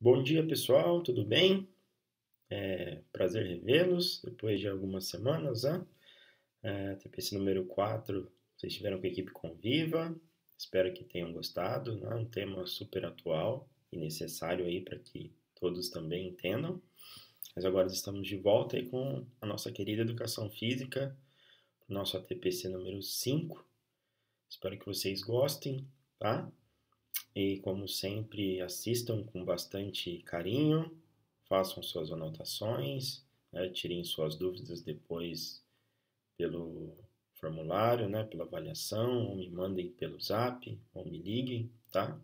Bom dia, pessoal, tudo bem? Prazer revê-los depois de algumas semanas, né? TPC número 4, vocês estiveram com a equipe Conviva, espero que tenham gostado, né? Um tema super atual e necessário aí para que todos também entendam. Mas agora estamos de volta aí com a nossa querida Educação Física, nosso ATPC número 5. Espero que vocês gostem, tá? E como sempre, assistam com bastante carinho, façam suas anotações, né, tirem suas dúvidas depois pelo formulário, né, pela avaliação, ou me mandem pelo zap, ou me liguem, tá?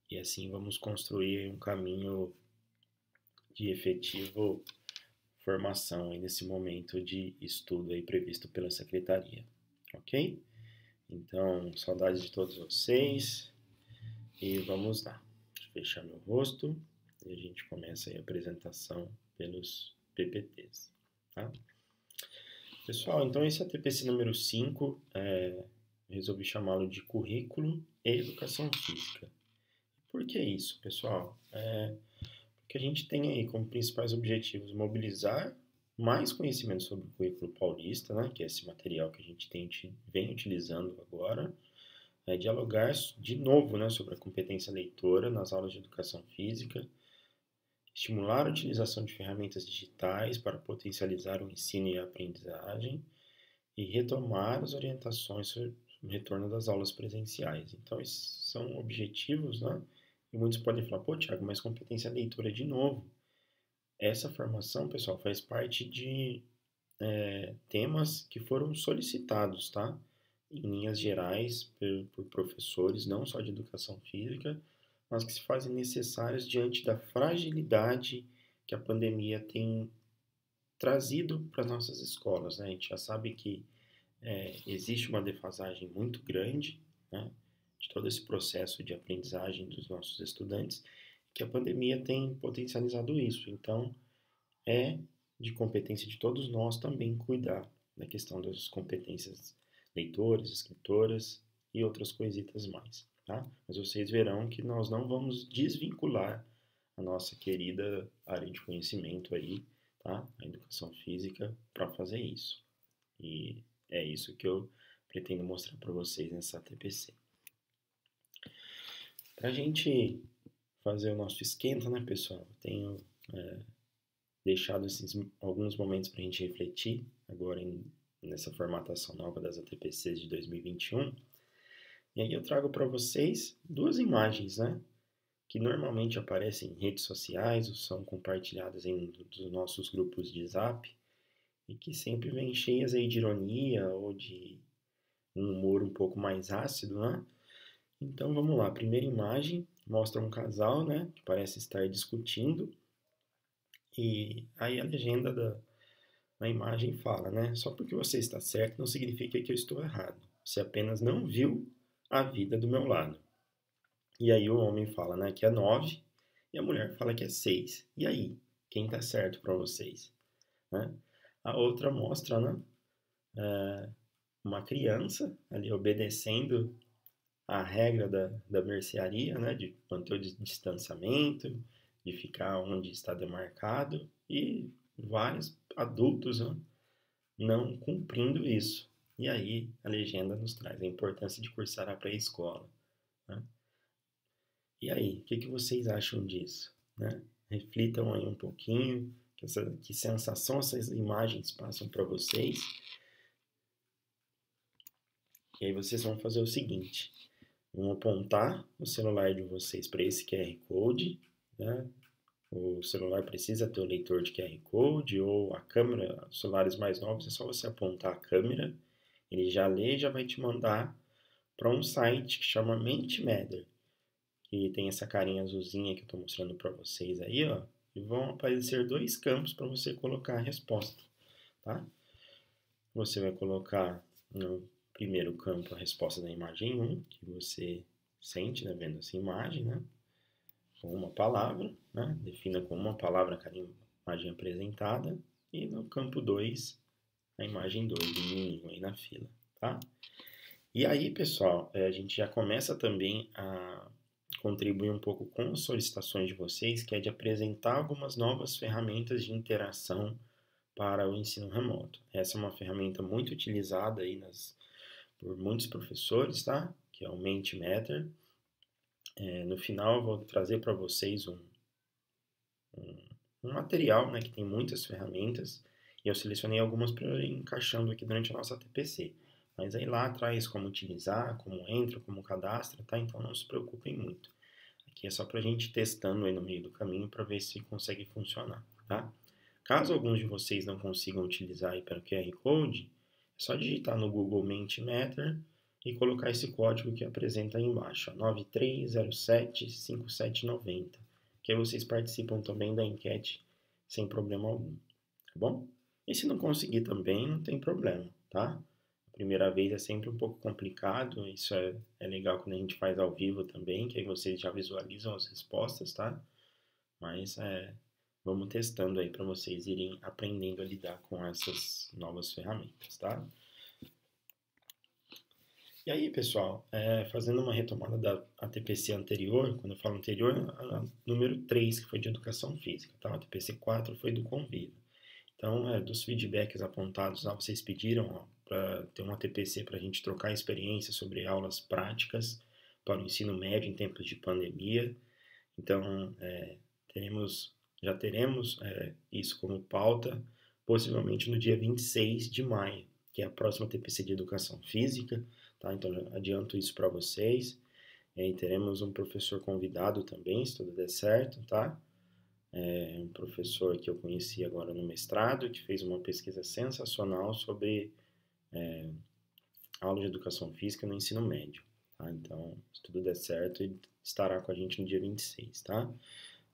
E assim vamos construir um caminho de efetivo formação aí nesse momento de estudo aí previsto pela secretaria, ok? Então, saudades de todos vocês e vamos lá. Deixa eu fechar meu rosto e a gente começa aí a apresentação pelos PPTs, tá? Pessoal, então esse é o TPC número 5, resolvi chamá-lo de Currículo e Educação Física. Por que isso, pessoal? Porque a gente tem aí como principais objetivos mobilizar mais conhecimento sobre o currículo paulista, né, que é esse material que a gente vem utilizando agora, dialogar de novo, né, sobre a competência leitora nas aulas de educação física, estimular a utilização de ferramentas digitais para potencializar o ensino e a aprendizagem e retomar as orientações sobre o retorno das aulas presenciais. Então, esses são objetivos, né? E muitos podem falar, pô, Thiago, mas competência leitora de novo. Essa formação, pessoal, faz parte de temas que foram solicitados, tá? Em linhas gerais, por professores, não só de educação física, mas que se fazem necessárias diante da fragilidade que a pandemia tem trazido para as nossas escolas, né? A gente já sabe que existe uma defasagem muito grande, né, de todo esse processo de aprendizagem dos nossos estudantes, que a pandemia tem potencializado isso. Então, é de competência de todos nós também cuidar da questão das competências leitoras, escritoras e outras coisitas mais, tá? Mas vocês verão que nós não vamos desvincular a nossa querida área de conhecimento aí, tá? A educação física para fazer isso. E é isso que eu pretendo mostrar para vocês nessa TPC. Para a gente fazer o nosso esquenta, né, pessoal? Eu tenho deixado alguns momentos para a gente refletir agora nessa formatação nova das ATPCs de 2021. E aí eu trago para vocês duas imagens, né? Que normalmente aparecem em redes sociais ou são compartilhadas em dos nossos grupos de Zap e que sempre vêm cheias aí de ironia ou de um humor um pouco mais ácido, né? Então vamos lá, a primeira imagem mostra um casal, né, que parece estar discutindo e aí a legenda da imagem fala, né, só porque você está certo não significa que eu estou errado, você apenas não viu a vida do meu lado. E aí o homem fala, né, que é 9 e a mulher fala que é 6. E aí, quem está certo para vocês? Né? A outra mostra, né, uma criança ali obedecendo a regra da mercearia, né, de manter o distanciamento, de ficar onde está demarcado, e vários adultos, né, não cumprindo isso. E aí a legenda nos traz a importância de cursar a pré-escola. Né? E aí, o que vocês acham disso? Né? Reflitam aí um pouquinho, que sensação essas imagens passam para vocês. E aí vocês vão fazer o seguinte: vão apontar o celular de vocês para esse QR Code, né? O celular precisa ter o leitor de QR Code ou a câmera, celulares mais novos, é só você apontar a câmera, ele já lê e já vai te mandar para um site que chama Mentimeter, que tem essa carinha azulzinha que eu estou mostrando para vocês aí, ó, e vão aparecer dois campos para você colocar a resposta, tá? Você vai colocar no primeiro campo a resposta da imagem 1, que você sente, né, vendo essa imagem, né? Com uma palavra, né? Defina com uma palavra cada imagem apresentada. E no campo 2, a imagem 2 do menininho aí na fila, tá? E aí, pessoal, a gente já começa também a contribui um pouco com as solicitações de vocês, que é de apresentar algumas novas ferramentas de interação para o ensino remoto. Essa é uma ferramenta muito utilizada aí por muitos professores, tá? Que é o Mentimeter. No final eu vou trazer para vocês um material, né, que tem muitas ferramentas, e eu selecionei algumas para ir encaixando aqui durante a nossa TPC. Mas aí lá atrás como utilizar, como entra, como cadastra, tá? Então não se preocupem muito. Aqui é só para a gente testando aí no meio do caminho para ver se consegue funcionar, tá? Caso alguns de vocês não consigam utilizar aí pelo QR Code, é só digitar no Google Mentimeter e colocar esse código que apresenta aí embaixo, 93075790, que aí vocês participam também da enquete sem problema algum, tá bom? E se não conseguir também, não tem problema, tá? A primeira vez é sempre um pouco complicado, isso é legal quando a gente faz ao vivo também, que aí vocês já visualizam as respostas, tá? Mas vamos testando aí para vocês irem aprendendo a lidar com essas novas ferramentas, tá? E aí, pessoal, fazendo uma retomada da ATPC anterior, quando eu falo anterior, a número 3, que foi de Educação Física, tá? A ATPC 4 foi do Convívio. Então, dos feedbacks apontados lá, vocês pediram para ter uma ATPC para a gente trocar experiências sobre aulas práticas para o ensino médio em tempos de pandemia. Então, já teremos isso como pauta, possivelmente no dia 26 de maio, que é a próxima TPC de Educação Física, tá? Então, já adianto isso para vocês. E aí teremos um professor convidado também, se tudo der certo, tá? Um professor que eu conheci agora no mestrado, que fez uma pesquisa sensacional sobre aula de Educação Física no ensino médio, tá? Então, se tudo der certo, ele estará com a gente no dia 26, tá?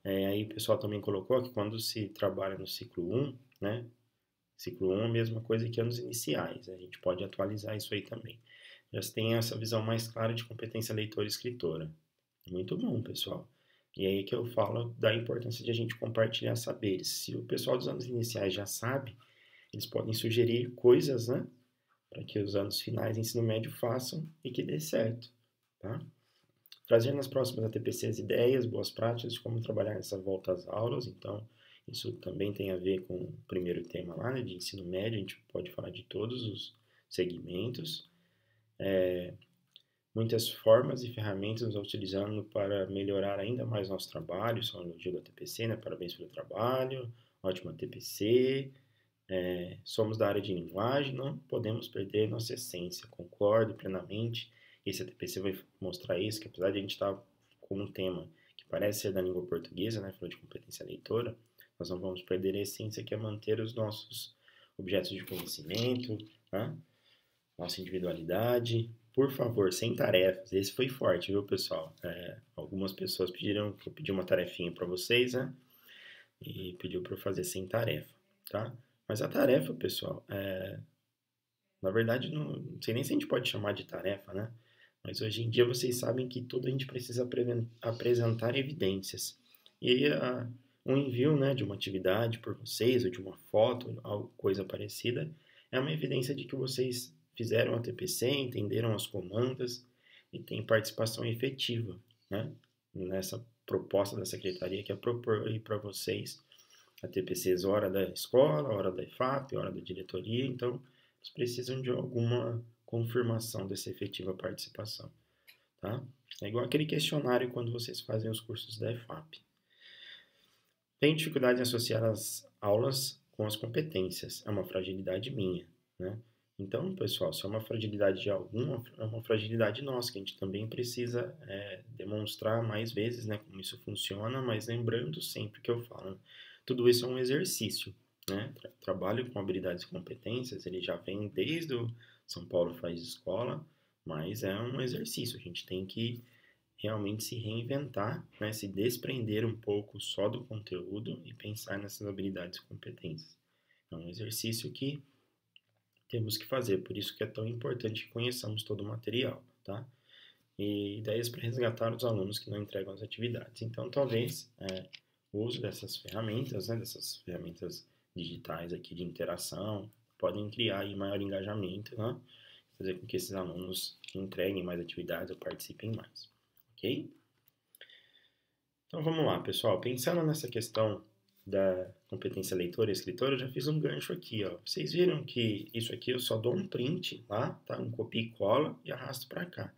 Aí o pessoal também colocou que quando se trabalha no ciclo 1, né? Ciclo 1 é a mesma coisa que anos iniciais, a gente pode atualizar isso aí também. Já se tem essa visão mais clara de competência leitora e escritora. Muito bom, pessoal. E aí que eu falo da importância de a gente compartilhar saberes. Se o pessoal dos anos iniciais já sabe, eles podem sugerir coisas, né? Para que os anos finais de ensino médio façam e que dê certo, tá? Trazer nas próximas ATPCs ideias, boas práticas de como trabalhar nessa volta às aulas. Então, isso também tem a ver com o primeiro tema lá, né, de ensino médio. A gente pode falar de todos os segmentos. Muitas formas e ferramentas nós utilizando para melhorar ainda mais nosso trabalho. Só no dia da TPC, né? Parabéns pelo trabalho, ótima TPC. Somos da área de linguagem, não podemos perder nossa essência. Concordo plenamente. Esse ATPC vai mostrar isso, que apesar de a gente estar com um tema que parece ser da língua portuguesa, né? Falou de competência leitora, nós não vamos perder a essência, que é manter os nossos objetos de conhecimento, né? Nossa individualidade. Por favor, sem tarefas. Esse foi forte, viu, pessoal? Algumas pessoas pediram que eu pedi uma tarefinha para vocês, né? E pediu para eu fazer sem tarefa, tá? Mas a tarefa, pessoal, na verdade, não sei nem se a gente pode chamar de tarefa, né? Mas hoje em dia vocês sabem que tudo a gente precisa apresentar evidências. E aí, um envio, né, de uma atividade por vocês, ou de uma foto, algo, coisa parecida, é uma evidência de que vocês fizeram a TPC, entenderam as comandas e têm participação efetiva, né, nessa proposta da secretaria, que é propor aí para vocês a TPCs hora da escola, hora da IFAP, hora da diretoria. Então, eles precisam de alguma confirmação dessa efetiva participação, tá? É igual aquele questionário quando vocês fazem os cursos da IFAP. Tem dificuldade em associar as aulas com as competências. É uma fragilidade minha, né? Então, pessoal, se é uma fragilidade de algum, é uma fragilidade nossa, que a gente também precisa demonstrar mais vezes, né, como isso funciona, mas lembrando sempre que eu falo, tudo isso é um exercício, né? Trabalho com habilidades e competências, ele já vem desde o São Paulo Faz Escola, mas é um exercício, a gente tem que realmente se reinventar, né? Se desprender um pouco só do conteúdo e pensar nessas habilidades e competências. É um exercício que temos que fazer, por isso que é tão importante que conheçamos todo o material, tá? E ideias para resgatar os alunos que não entregam as atividades. Então, talvez o uso dessas ferramentas, né, dessas ferramentas digitais aqui de interação, podem criar aí maior engajamento, né? Fazer com que esses alunos entreguem mais atividades ou participem mais, ok? Então vamos lá, pessoal. Pensando nessa questão da competência leitora e escritora, eu já fiz um gancho aqui, ó. Vocês viram que isso aqui eu só dou um print lá, tá? Um copia e cola e arrasto para cá.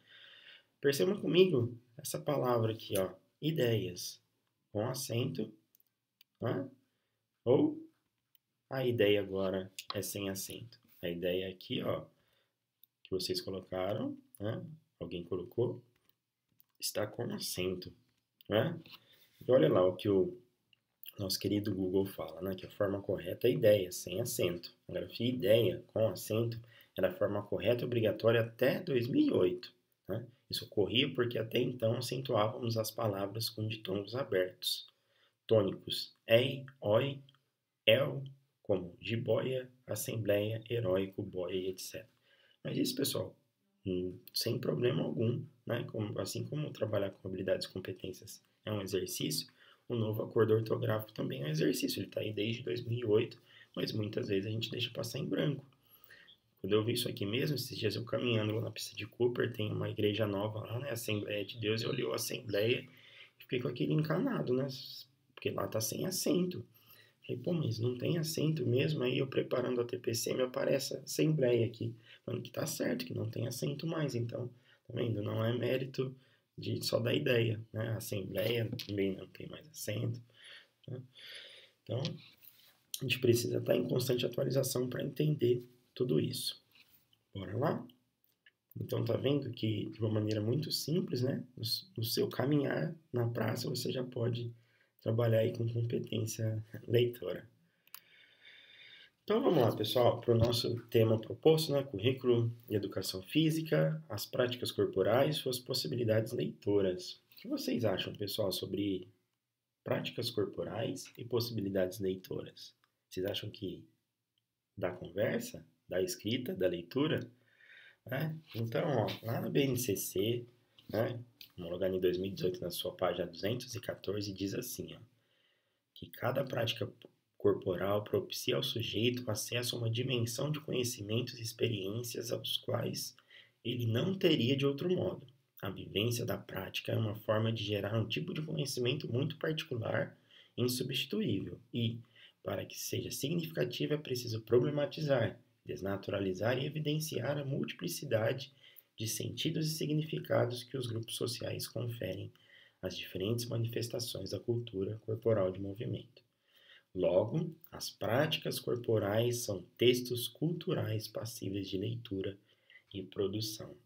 Percebam comigo essa palavra aqui, ó, ideias, com acento, né? Ou a ideia agora é sem acento. A ideia aqui, ó, que vocês colocaram, né? Alguém colocou, está com acento, né? E olha lá o que o nosso querido Google fala, né? Que a forma correta é ideia, sem acento. A grafia ideia com acento era a forma correta e obrigatória até 2008. Né? Isso ocorria porque até então acentuávamos as palavras com ditongos abertos, tônicos ei, oi, el, como jiboia, assembleia, heróico, boia, etc. Mas isso, pessoal, sem problema algum, né? Assim como trabalhar com habilidades e competências é um exercício, o novo acordo ortográfico também é um exercício. Ele está aí desde 2008, mas muitas vezes a gente deixa passar em branco. Quando eu vi isso aqui mesmo, esses dias eu caminhando lá na pista de Cooper, tem uma igreja nova lá, né? Assembleia de Deus, eu olhei a Assembleia e fiquei com aquele encanado, né? Porque lá tá sem acento. Falei, pô, mas não tem acento mesmo? Aí eu preparando a TPC, me aparece a Assembleia aqui, falando que tá certo, que não tem acento mais. Então, tá vendo? Não é mérito só da ideia, né? A Assembleia também não tem mais acento. Né? Então, a gente precisa estar em constante atualização para entender tudo isso. Bora lá? Então, tá vendo que de uma maneira muito simples, né? No seu caminhar na praça, você já pode trabalhar aí com competência leitora. Então vamos lá, pessoal, para o nosso tema proposto, né? Currículo de Educação Física, as práticas corporais e suas possibilidades leitoras. O que vocês acham, pessoal, sobre práticas corporais e possibilidades leitoras? Vocês acham que dá conversa, da escrita, da leitura? Né? Então, ó, lá na BNCC, né, homologado em 2018 na sua página 214, diz assim, ó, que cada prática corporal propicia ao sujeito acesso a uma dimensão de conhecimentos e experiências aos quais ele não teria de outro modo. A vivência da prática é uma forma de gerar um tipo de conhecimento muito particular e insubstituível e, para que seja significativa, é preciso problematizar, desnaturalizar e evidenciar a multiplicidade de sentidos e significados que os grupos sociais conferem às diferentes manifestações da cultura corporal de movimento. Logo, as práticas corporais são textos culturais passíveis de leitura e produção.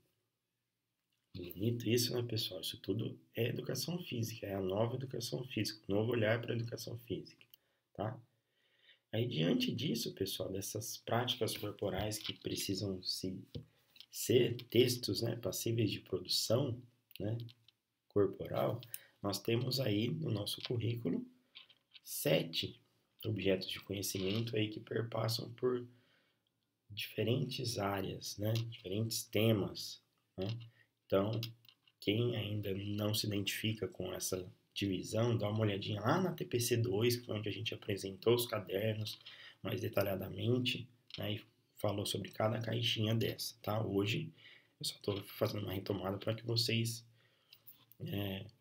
Bonito isso, né, pessoal? Isso tudo é educação física, é a nova educação física, novo olhar para a educação física, tá? Aí, diante disso, pessoal, dessas práticas corporais que precisam ser textos, né, passíveis de produção, né, corporal, nós temos aí no nosso currículo 7 objetos de conhecimento aí que perpassam por diferentes áreas, né? Diferentes temas, né? Então, quem ainda não se identifica com essa divisão, dá uma olhadinha lá na TPC2, que foi onde a gente apresentou os cadernos mais detalhadamente, né? E falou sobre cada caixinha dessa, tá? Hoje eu só estou fazendo uma retomada para que vocês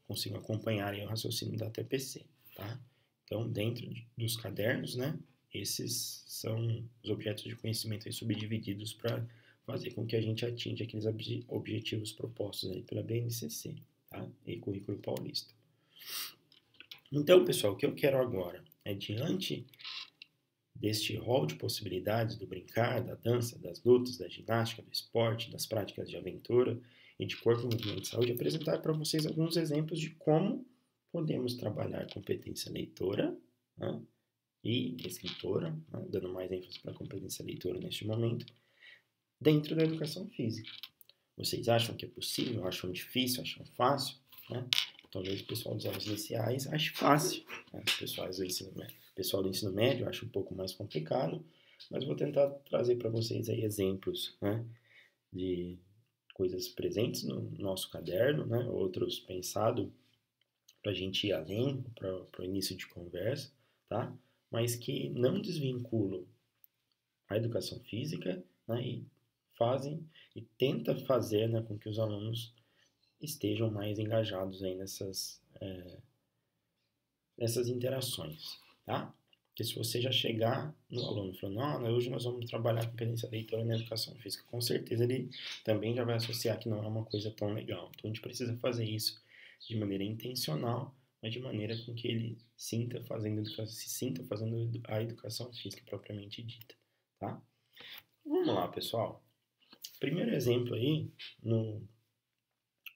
consigam acompanhar aí o raciocínio da TPC, tá? Então, dentro dos cadernos, né, esses são os objetos de conhecimento aí subdivididos para fazer com que a gente atinja aqueles objetivos propostos aí pela BNCC, tá? E Currículo Paulista. Então, pessoal, o que eu quero agora é, diante deste rol de possibilidades do brincar, da dança, das lutas, da ginástica, do esporte, das práticas de aventura e de corpo, movimento e saúde, apresentar para vocês alguns exemplos de como podemos trabalhar competência leitora, né, e escritora, né, dando mais ênfase para a competência leitora neste momento, dentro da educação física. Vocês acham que é possível? Acham difícil? Acham fácil? Né? Talvez o pessoal dos aulas iniciais ache fácil. Né? O pessoal do ensino médio acha um pouco mais complicado, mas vou tentar trazer para vocês aí exemplos, né, de coisas presentes no nosso caderno, né, outros pensados para a gente ir além, para o início de conversa, tá? Mas que não desvinculam a educação física, né, e fazem e tenta fazer, né, com que os alunos estejam mais engajados aí essas interações, tá? Porque se você já chegar no aluno falando, não, hoje nós vamos trabalhar competência leitora na educação física, com certeza ele também já vai associar que não é uma coisa tão legal. Então a gente precisa fazer isso de maneira intencional, mas de maneira com que ele se sinta fazendo a educação física propriamente dita, tá? Vamos lá, pessoal. Primeiro exemplo aí, no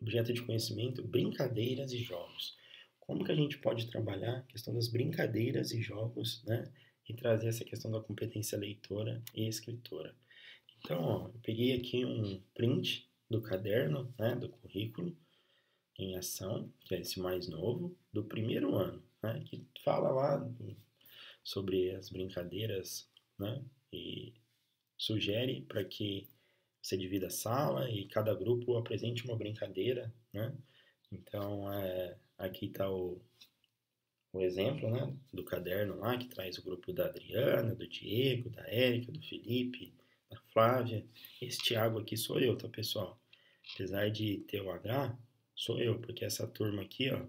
objeto de conhecimento, brincadeiras e jogos. Como que a gente pode trabalhar a questão das brincadeiras e jogos, né? E trazer essa questão da competência leitora e escritora. Então, ó, eu peguei aqui um print do caderno, né, do currículo em ação, que é esse mais novo, do primeiro ano, né, que fala lá sobre as brincadeiras, né, e sugere para que você divida a sala e cada grupo apresente uma brincadeira, né? Então, aqui está o exemplo, né, do caderno lá, que traz o grupo da Adriana, do Diego, da Érica, do Felipe, da Flávia. Esse Thiago aqui sou eu, tá, pessoal? Apesar de ter o H, sou eu, porque essa turma aqui, ó,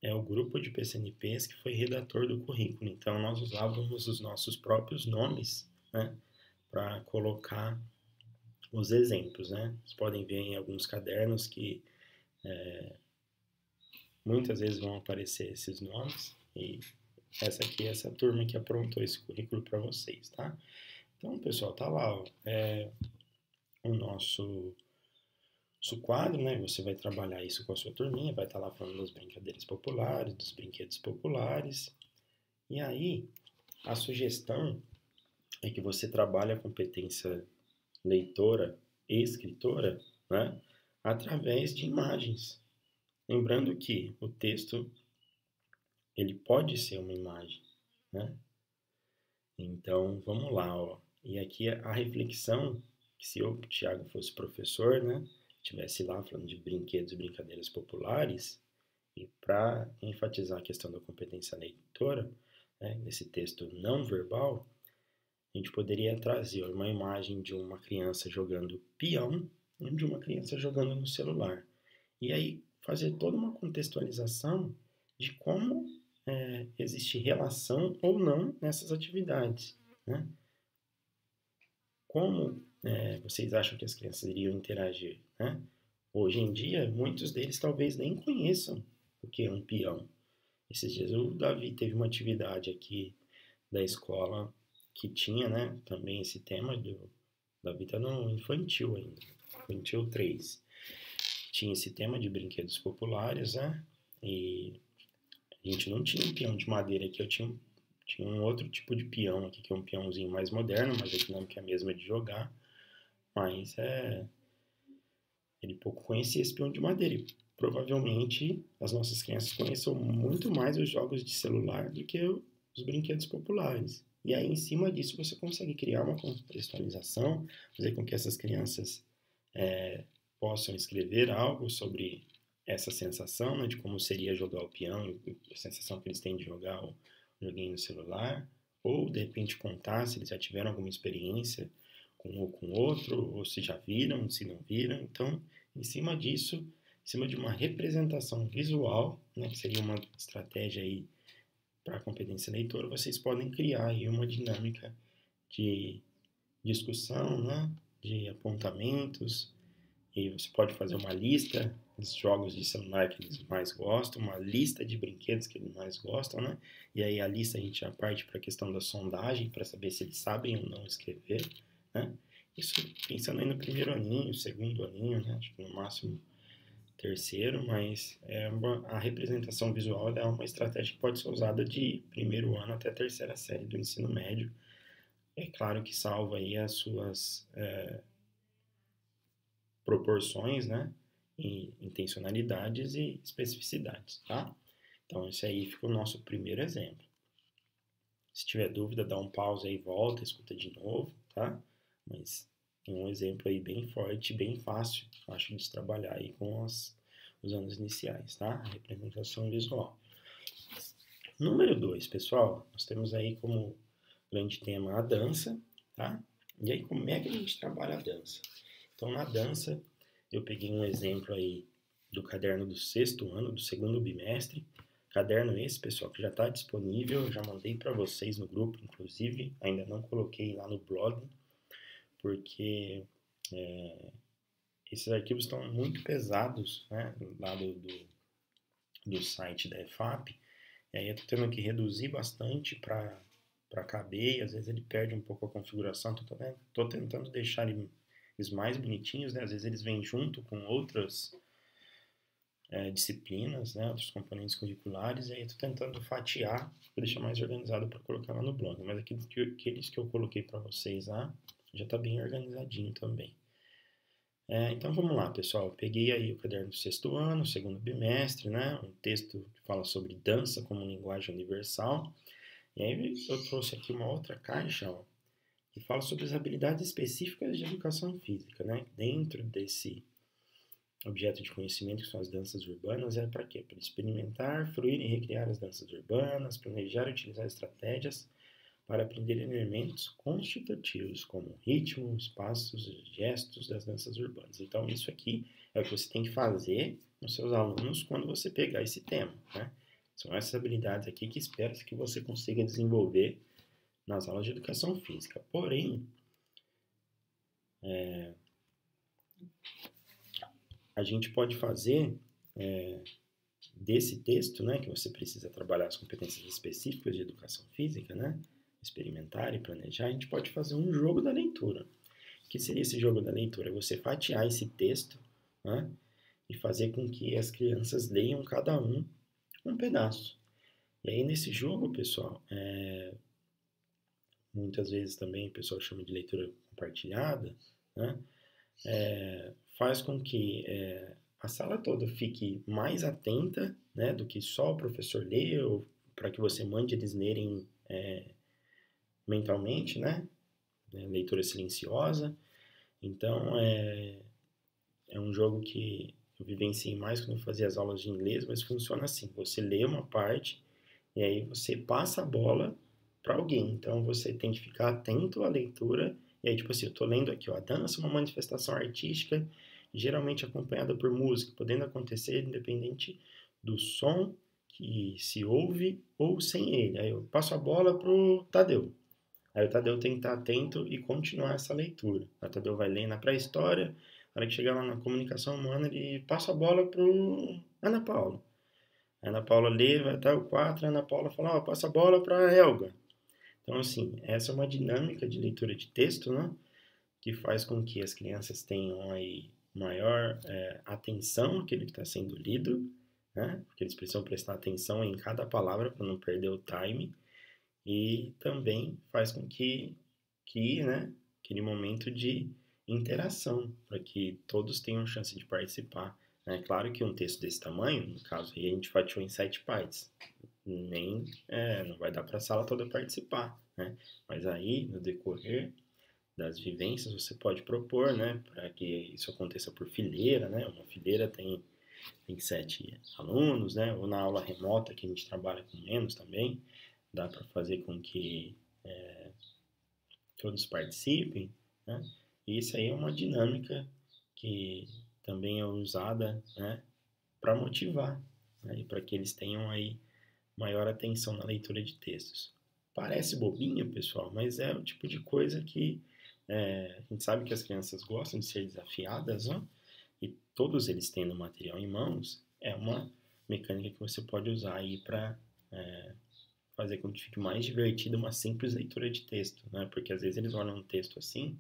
é o grupo de PCNPs que foi redator do currículo. Então, nós usávamos os nossos próprios nomes, né, para colocar os exemplos, né? Vocês podem ver em alguns cadernos que muitas vezes vão aparecer esses nomes e essa aqui é essa turma que aprontou esse currículo para vocês, tá? Então, pessoal, tá lá, ó, o nosso quadro, né? Você vai trabalhar isso com a sua turminha, vai estar lá falando das brincadeiras populares, dos brinquedos populares. E aí, a sugestão é que você trabalhe a competência leitora e escritora, né? Através de imagens. Lembrando que o texto ele pode ser uma imagem, né? Então, vamos lá, ó. E aqui a reflexão, que se eu, Thiago, fosse professor, né, estivesse lá falando de brinquedos e brincadeiras populares, e para enfatizar a questão da competência leitora, né, nesse texto não verbal, a gente poderia trazer uma imagem de uma criança jogando peão e de uma criança jogando no celular. E aí fazer toda uma contextualização de como existe relação ou não nessas atividades, né? Como vocês acham que as crianças iriam interagir, né? Hoje em dia, muitos deles talvez nem conheçam o que é um peão. Esses dias o Davi teve uma atividade aqui da escola que tinha, né, também esse tema do Davi tá no infantil ainda, infantil 3. Tinha esse tema de brinquedos populares, né? E a gente não tinha um peão de madeira aqui, eu tinha um outro tipo de peão aqui, que é um peãozinho mais moderno, mas a dinâmica é a mesma de jogar. Mas ele pouco conhecia esse peão de madeira. E provavelmente as nossas crianças conheçam muito mais os jogos de celular do que os brinquedos populares. E aí, em cima disso, você consegue criar uma contextualização, fazer com que essas crianças possam escrever algo sobre essa sensação, né, de como seria jogar o peão, a sensação que eles têm de jogar o joguinho no celular, ou de repente contar se eles já tiveram alguma experiência com um ou com outro, ou se já viram, se não viram. Então, em cima disso, em cima de uma representação visual, né, que seria uma estratégia aí para a competência leitora, vocês podem criar aí uma dinâmica de discussão, né, de apontamentos, e você pode fazer uma lista dos jogos de celular que eles mais gostam, uma lista de brinquedos que eles mais gostam, né? E aí a lista a gente já parte para a questão da sondagem, para saber se eles sabem ou não escrever, né? Isso pensando aí no primeiro aninho, segundo aninho, né? Acho que no máximo terceiro, mas a representação visual é uma estratégia que pode ser usada de primeiro ano até a terceira série do ensino médio. É claro que salva aí as suas proporções, né? E intencionalidades e especificidades, tá? Então, esse aí fica o nosso primeiro exemplo. Se tiver dúvida, dá um pause aí, volta, escuta de novo, tá? Mas é um exemplo aí bem forte, bem fácil, acho, de se trabalhar aí com os anos iniciais, tá? A representação visual. Número 2, pessoal, nós temos aí como grande tema a dança, tá? E aí, como é que a gente trabalha a dança? Então, na dança, eu peguei um exemplo aí do caderno do 6º ano, do 2º bimestre, Caderno esse, pessoal, que já está disponível, já mandei para vocês no grupo, inclusive, ainda não coloquei lá no blog, porque esses arquivos estão muito pesados, né, lá do site da EFAP, e aí eu estou tendo que reduzir bastante para caber, e às vezes ele perde um pouco a configuração, estou tentando deixar eles mais bonitinhos, né, às vezes eles vêm junto com outras disciplinas, né, outros componentes curriculares, e aí eu estou tentando fatiar para deixar mais organizado para colocar lá no blog, mas aqueles que eu coloquei para vocês lá, já está bem organizadinho também. Então vamos lá, pessoal. Eu peguei aí o caderno do 6º ano, 2º bimestre, né? Um texto que fala sobre dança como linguagem universal. E aí eu trouxe aqui uma outra caixa, ó, que fala sobre as habilidades específicas de educação física, né? Dentro desse objeto de conhecimento que são as danças urbanas, é para quê? Para experimentar, fruir e recriar as danças urbanas, planejar e utilizar estratégias para aprender elementos constitutivos, como ritmos, passos e gestos das danças urbanas. Então, isso aqui é o que você tem que fazer com seus alunos quando você pegar esse tema, né? São essas habilidades aqui que espero que você consiga desenvolver nas aulas de educação física. Porém, a gente pode fazer desse texto, né, que você precisa trabalhar as competências específicas de educação física, né? Experimentar e planejar, a gente pode fazer um jogo da leitura. O que seria esse jogo da leitura? Você fatiar esse texto, né, e fazer com que as crianças leiam cada um pedaço. E aí nesse jogo, pessoal, muitas vezes também o pessoal chama de leitura compartilhada, né, faz com que a sala toda fique mais atenta, né, do que só o professor ler, ou para que você mande eles lerem mentalmente, né? Leitura silenciosa. Então, é um jogo que eu vivenciei mais quando eu fazia as aulas de inglês, mas funciona assim: você lê uma parte e aí você passa a bola para alguém. Então, você tem que ficar atento à leitura. E aí, tipo assim, eu tô lendo aqui, ó, a dança é uma manifestação artística, geralmente acompanhada por música, podendo acontecer independente do som que se ouve ou sem ele. Aí eu passo a bola pro Tadeu. Aí o Tadeu tem que estar atento e continuar essa leitura. O Tadeu vai ler na pré-história, na hora que chegar lá na comunicação humana, ele passa a bola para Ana Paula. A Ana Paula lê, vai até o 4, a Ana Paula fala, passa a bola para Helga. Então, assim, essa é uma dinâmica de leitura de texto, né? Que faz com que as crianças tenham aí maior atenção àquilo que está sendo lido, né? Porque eles precisam prestar atenção em cada palavra para não perder o time. E também faz com que né, aquele momento de interação, para que todos tenham chance de participar. É claro que um texto desse tamanho, no caso aí a gente fatiou em 7 partes, não vai dar para a sala toda participar, né? Mas aí, no decorrer das vivências, você pode propor, né, para que isso aconteça por fileira, né? Uma fileira tem 7 alunos, né? Ou na aula remota, que a gente trabalha com menos também, dá para fazer com que todos participem, né? E isso aí é uma dinâmica que também é usada, né, para motivar, né, e para que eles tenham aí maior atenção na leitura de textos. Parece bobinho, pessoal, mas é o tipo de coisa que a gente sabe que as crianças gostam de ser desafiadas, né? E todos eles tendo material em mãos, é uma mecânica que você pode usar aí para fazer com que fique mais divertida uma simples leitura de texto, né? Porque às vezes eles olham um texto assim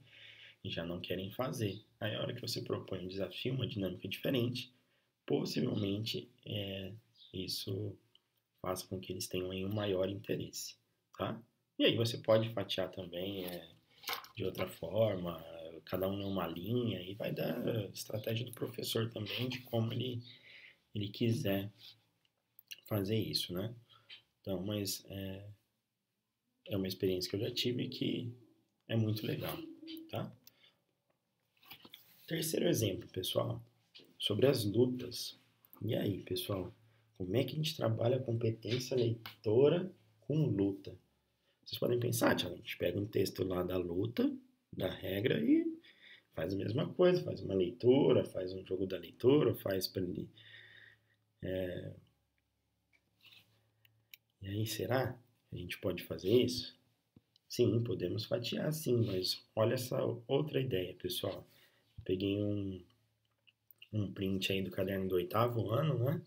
e já não querem fazer. Aí a hora que você propõe um desafio, uma dinâmica diferente, possivelmente isso faça com que eles tenham aí um maior interesse, tá? E aí você pode fatiar também de outra forma, cada um numa linha, e vai dar estratégia do professor também de como ele quiser fazer isso, né? Então, mas é uma experiência que eu já tive que é muito legal, tá? Terceiro exemplo, pessoal, sobre as lutas. E aí, pessoal, como é que a gente trabalha a competência leitora com luta? Vocês podem pensar, a gente pega um texto lá da luta, da regra, e faz a mesma coisa, faz uma leitura, faz um jogo da leitura, faz para ele E aí, será que a gente pode fazer isso? Sim, podemos fatiar sim, mas olha essa outra ideia, pessoal. Peguei um print aí do caderno do 8º ano, né?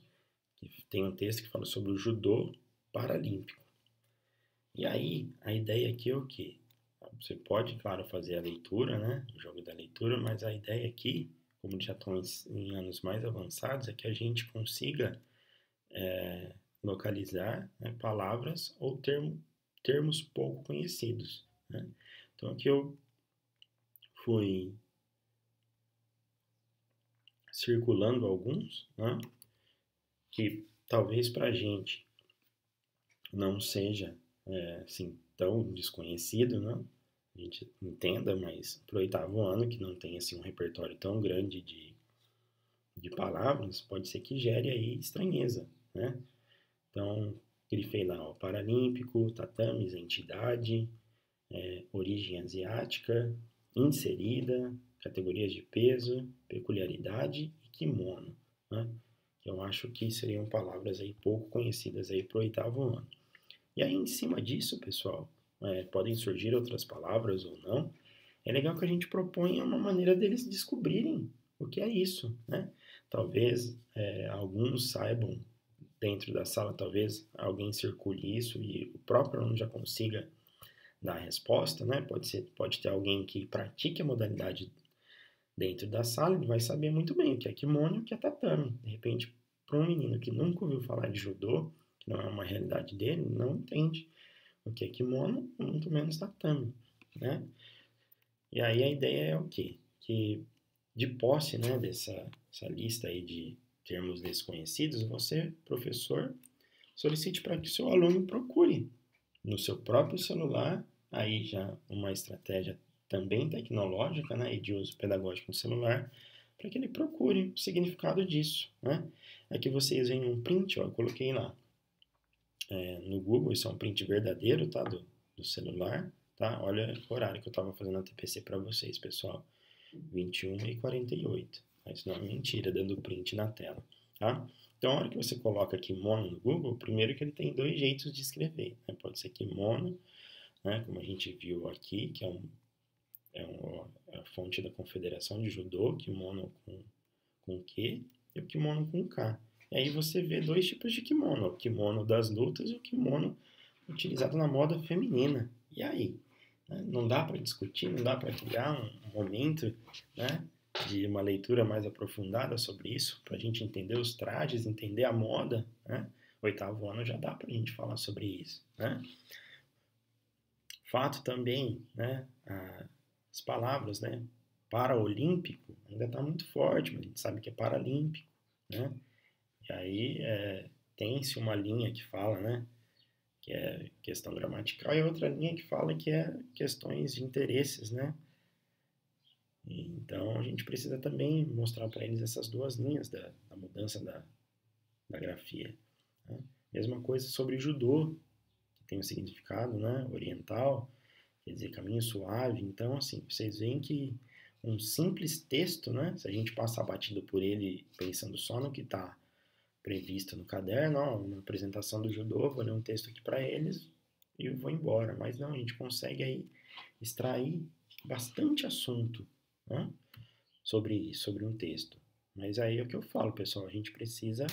Que tem um texto que fala sobre o judô paralímpico. E aí, a ideia aqui é o quê? Você pode, claro, fazer a leitura, né? O jogo da leitura, mas a ideia aqui, como já estão em anos mais avançados, é que a gente consiga localizar, né, palavras ou termos pouco conhecidos, né? Então aqui eu fui circulando alguns, né, que talvez para a gente não seja assim tão desconhecido, né? A gente entenda, mas para o 8º ano que não tem assim um repertório tão grande de palavras, pode ser que gere aí estranheza, né? Então, grifei lá, ó, paralímpico, tatames, entidade, origem asiática, inserida, categorias de peso, peculiaridade e kimono, né? Que eu acho que seriam palavras aí pouco conhecidas aí para o 8º ano. E aí, em cima disso, pessoal, podem surgir outras palavras ou não. É legal que a gente proponha uma maneira deles descobrirem o que é isso, né? Talvez alguns saibam dentro da sala, talvez alguém circule isso e o próprio aluno já consiga dar a resposta, né? Pode ter alguém que pratique a modalidade dentro da sala, ele vai saber muito bem o que é kimono e o que é tatame. De repente, para um menino que nunca ouviu falar de judô, que não é uma realidade dele, não entende o que é kimono, muito menos tatame, né? E aí a ideia é o quê? Que de posse, né, dessa lista aí de termos desconhecidos, você, professor, solicite para que o seu aluno procure no seu próprio celular, aí já uma estratégia também tecnológica, né, e de uso pedagógico no celular, para que ele procure o significado disso, né? Aqui vocês veem um print, ó, eu coloquei lá no Google, isso é um print verdadeiro, tá, do celular, tá? Olha o horário que eu estava fazendo a TPC para vocês, pessoal, 21h48. Isso não é mentira, dando print na tela, tá? Então, a hora que você coloca kimono no Google, primeiro que ele tem dois jeitos de escrever, né? Pode ser kimono, né? Como a gente viu aqui, que é a fonte da Confederação de Judô, kimono com Q e o kimono com K. E aí você vê dois tipos de kimono, o kimono das lutas e o kimono utilizado na moda feminina. E aí? Né? Não dá para discutir, não dá para criar um momento, né, de uma leitura mais aprofundada sobre isso, para a gente entender os trajes, entender a moda, né? 8º ano já dá para a gente falar sobre isso, né? Fato também, né, as palavras, né, paraolímpico ainda está muito forte, mas a gente sabe que é paralímpico, né? E aí tem-se uma linha que fala, né, que é questão gramatical, e outra linha que fala que é questões de interesses, né? Então a gente precisa também mostrar para eles essas duas linhas da mudança da grafia, né? Mesma coisa sobre judô, que tem um significado, né, oriental, quer dizer caminho suave. Então, assim, vocês veem que um simples texto, né, se a gente passar batido por ele pensando só no que está previsto no caderno, ó, uma apresentação do judô, vou ler um texto aqui para eles e vou embora. Mas não, a gente consegue aí extrair bastante assunto, né, sobre isso, sobre um texto. Mas aí é o que eu falo, pessoal, a gente precisa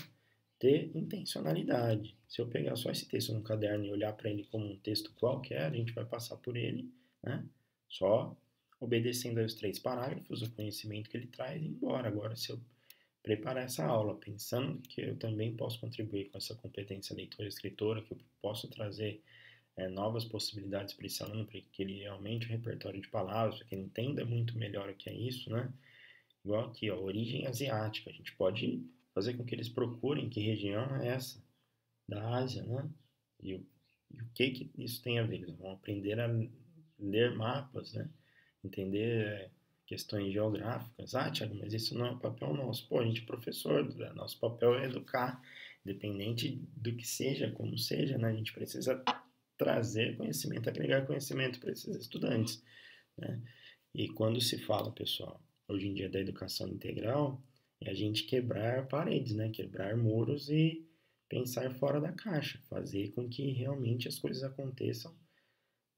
ter intencionalidade. Se eu pegar só esse texto no caderno e olhar para ele como um texto qualquer, a gente vai passar por ele, né, só obedecendo aos 3 parágrafos, o conhecimento que ele traz e ir embora. Agora, se eu preparar essa aula pensando que eu também posso contribuir com essa competência leitora e escritora, que eu posso trazer novas possibilidades para esse aluno, para que ele aumente o repertório de palavras, para que ele entenda muito melhor o que é isso, né? Igual aqui, ó, origem asiática. A gente pode fazer com que eles procurem que região é essa da Ásia, né? E o que isso tem a ver? Eles vão aprender a ler mapas, né? Entender questões geográficas. Ah, Thiago, mas isso não é papel nosso. Pô, a gente é professor, nosso papel é educar, independente do que seja, como seja, né? A gente precisa trazer conhecimento, agregar conhecimento para esses estudantes, né? E quando se fala, pessoal, hoje em dia da educação integral, é a gente quebrar paredes, né? Quebrar muros e pensar fora da caixa, fazer com que realmente as coisas aconteçam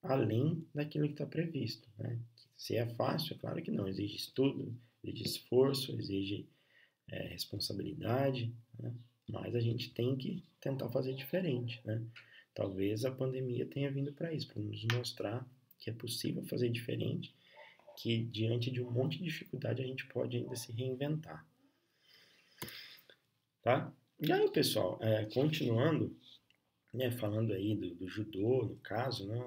além daquilo que está previsto, né? Se é fácil, é claro que não, exige estudo, exige esforço, exige responsabilidade, né? Mas a gente tem que tentar fazer diferente, né? Talvez a pandemia tenha vindo para isso, para nos mostrar que é possível fazer diferente, que diante de um monte de dificuldade a gente pode ainda se reinventar, tá? E aí, pessoal, continuando, né, falando aí do judô, no caso, né,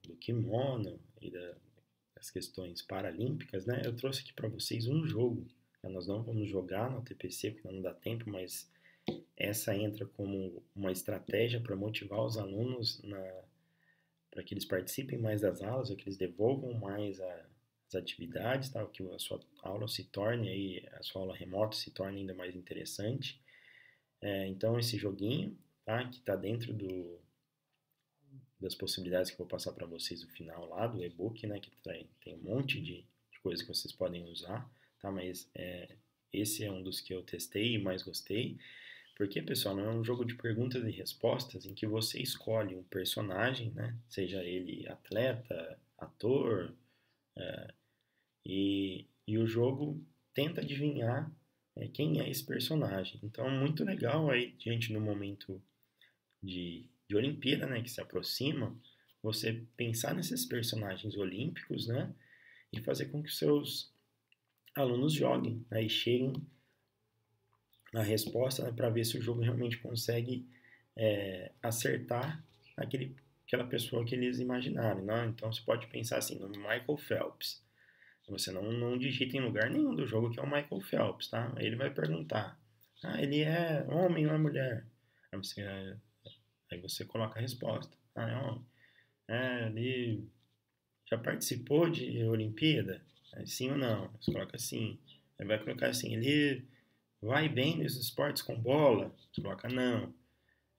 do kimono e das questões paralímpicas, né, eu trouxe aqui para vocês um jogo. Nós não vamos jogar no TPC porque não dá tempo, mas essa entra como uma estratégia para motivar os alunos para que eles participem mais das aulas, que eles devolvam mais as atividades, tá? Que a sua aula se torne aí, a sua aula remota se torne ainda mais interessante. Então esse joguinho, tá? Que está dentro das possibilidades que eu vou passar para vocês no final lá do e-book, né? Que tem um monte de coisas que vocês podem usar, tá? Mas esse é um dos que eu testei e mais gostei. Porque, pessoal, não é um jogo de perguntas e respostas em que você escolhe um personagem, né? Seja ele atleta, ator, e o jogo tenta adivinhar quem é esse personagem. Então, muito legal aí, diante do momento de Olimpíada, né, que se aproxima, você pensar nesses personagens olímpicos, né, e fazer com que os seus alunos joguem, né, e cheguem na resposta, né, para ver se o jogo realmente consegue acertar aquela pessoa que eles imaginaram, né? Então você pode pensar assim no Michael Phelps. Você não digita em lugar nenhum do jogo que é o Michael Phelps, tá? Aí ele vai perguntar: ele é homem ou é mulher? Aí você coloca a resposta: é homem. Ele já participou de Olimpíada? Sim ou não? Você coloca sim. Aí vai colocar assim: ele vai bem nos esportes com bola? Você coloca não.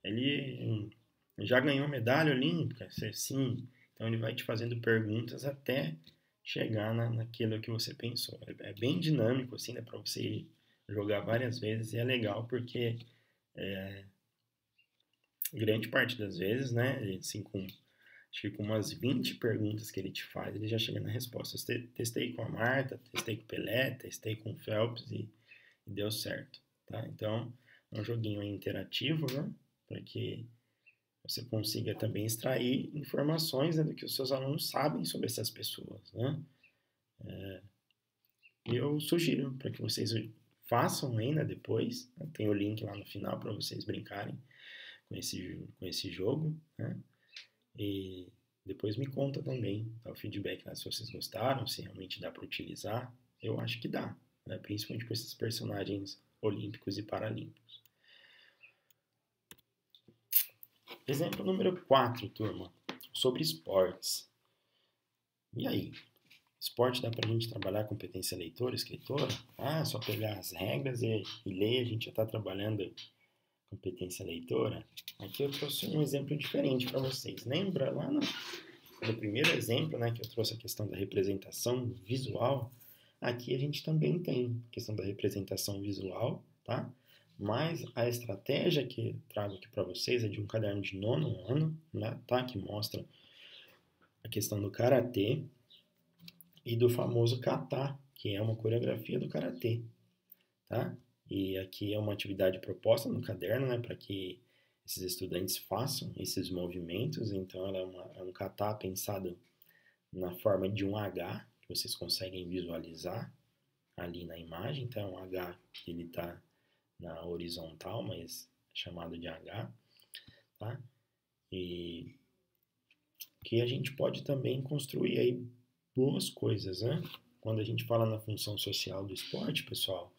Ele já ganhou medalha olímpica? Sim. Então ele vai te fazendo perguntas até chegar naquilo que você pensou. É bem dinâmico, assim, né, para você jogar várias vezes e é legal porque grande parte das vezes, né, assim, acho que com umas 20 perguntas que ele te faz, ele já chega na resposta. Eu testei com a Marta, testei com o Pelé, testei com o Phelps e deu certo, tá? Então, é um joguinho interativo, né, para que você consiga também extrair informações, né, do que os seus alunos sabem sobre essas pessoas, né? E eu sugiro para que vocês façam ainda depois, né? Tem o link lá no final para vocês brincarem com esse jogo, né? E depois me conta também, dá o feedback, né, se vocês gostaram, se realmente dá para utilizar. Eu acho que dá, né? Principalmente com esses personagens olímpicos e paralímpicos. Exemplo número 4, turma, sobre esportes. E aí? Esporte dá pra gente trabalhar competência leitora, escritora? Só pegar as regras e ler, a gente já está trabalhando competência leitora? Aqui eu trouxe um exemplo diferente para vocês. Lembra lá no primeiro exemplo, né, que eu trouxe a questão da representação visual? Aqui a gente também tem a questão da representação visual, tá? Mas a estratégia que eu trago aqui para vocês é de um caderno de 9º ano, né, tá? Que mostra a questão do karatê e do famoso kata, que é uma coreografia do karatê, tá? E aqui é uma atividade proposta no caderno, né, para que esses estudantes façam esses movimentos. Então, ela é um kata pensado na forma de um H, que vocês conseguem visualizar ali na imagem. Então, é um H que ele está na horizontal, mas é chamado de H, tá? E que a gente pode também construir aí boas coisas, né? Quando a gente fala na função social do esporte, pessoal,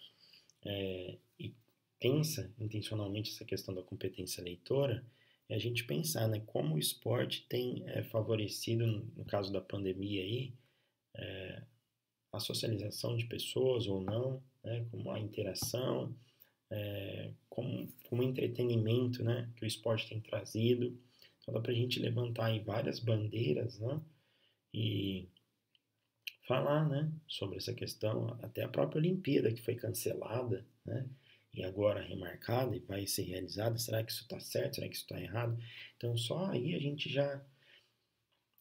e pensa intencionalmente essa questão da competência leitora, é a gente pensar, né, como o esporte tem favorecido, no caso da pandemia aí, a socialização de pessoas ou não, né, como a interação, como entretenimento, né, que o esporte tem trazido. Então dá para a gente levantar aí várias bandeiras, né, e falar, né, sobre essa questão, até a própria Olimpíada que foi cancelada, né, e agora remarcada e vai ser realizada, será que isso está certo, será que isso está errado? Então só aí a gente já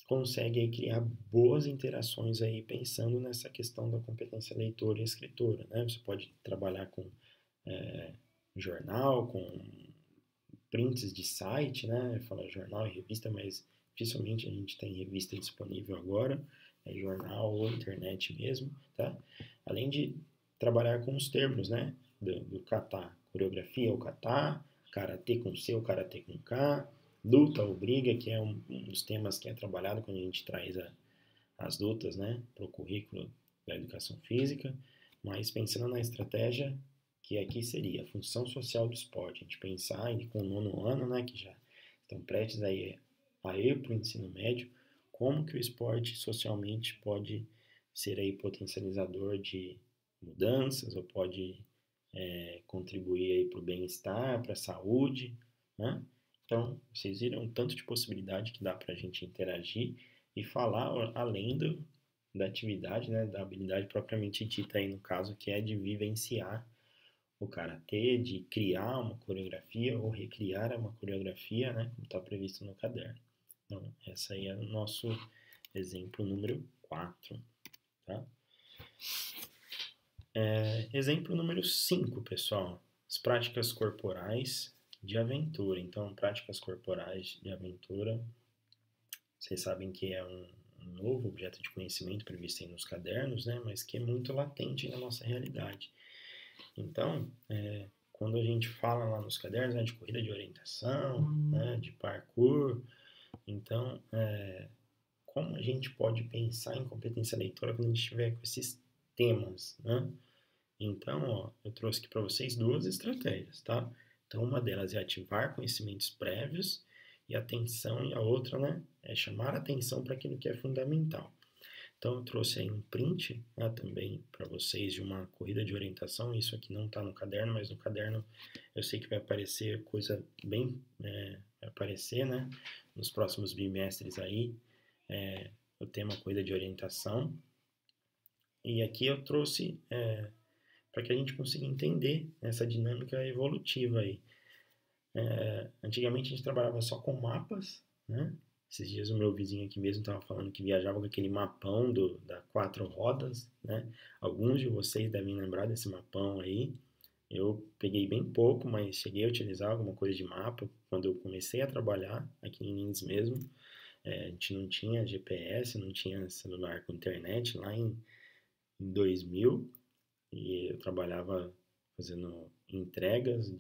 consegue aí criar boas interações aí pensando nessa questão da competência leitora e escritora, né? Você pode trabalhar com jornal, com prints de site, né? Fala jornal e revista, mas dificilmente a gente tem revista disponível agora, é jornal ou internet mesmo, tá? Além de trabalhar com os termos, né? Do kata, coreografia ou kata, karatê com C ou karatê com K, luta ou briga, que é um dos temas que é trabalhado quando a gente traz as lutas, né? Para o currículo da educação física, mas pensando na estratégia que aqui seria a função social do esporte, a gente pensar com o 9º ano, né, que já estão prestes a ir para o ensino médio, como que o esporte socialmente pode ser aí potencializador de mudanças ou pode contribuir aí para o bem-estar, para a saúde, né? Então, vocês viram o tanto de possibilidade que dá para a gente interagir e falar além da atividade, né, da habilidade propriamente dita aí no caso, que é de vivenciar o karatê, de criar uma coreografia ou recriar uma coreografia, né, como está previsto no caderno. Então, essa aí é o nosso exemplo número 4, tá? Exemplo número 5, pessoal. As práticas corporais de aventura. Então, práticas corporais de aventura, vocês sabem que é um novo objeto de conhecimento previsto aí nos cadernos, né, mas que é muito latente na nossa realidade. Então, quando a gente fala lá nos cadernos, né, de corrida de orientação, né, de parkour, então, como a gente pode pensar em competência leitora quando a gente estiver com esses temas, né? Então, ó, eu trouxe aqui para vocês 2 estratégias, tá? Então, uma delas é ativar conhecimentos prévios e atenção, e a outra, né, é chamar atenção para aquilo que é fundamental. Então, eu trouxe aí um print, né, também para vocês de uma corrida de orientação. Isso aqui não está no caderno, mas no caderno eu sei que vai aparecer coisa bem, vai aparecer, né, nos próximos bimestres aí, o tema corrida de orientação. E aqui eu trouxe para que a gente consiga entender essa dinâmica evolutiva aí. Antigamente a gente trabalhava só com mapas, né? Esses dias o meu vizinho aqui mesmo estava falando que viajava com aquele mapão da 4 rodas, né? Alguns de vocês devem lembrar desse mapão aí. Eu peguei bem pouco, mas cheguei a utilizar alguma coisa de mapa quando eu comecei a trabalhar aqui em Lins mesmo. A gente não tinha GPS, não tinha celular com internet lá em 2000 e eu trabalhava fazendo entregas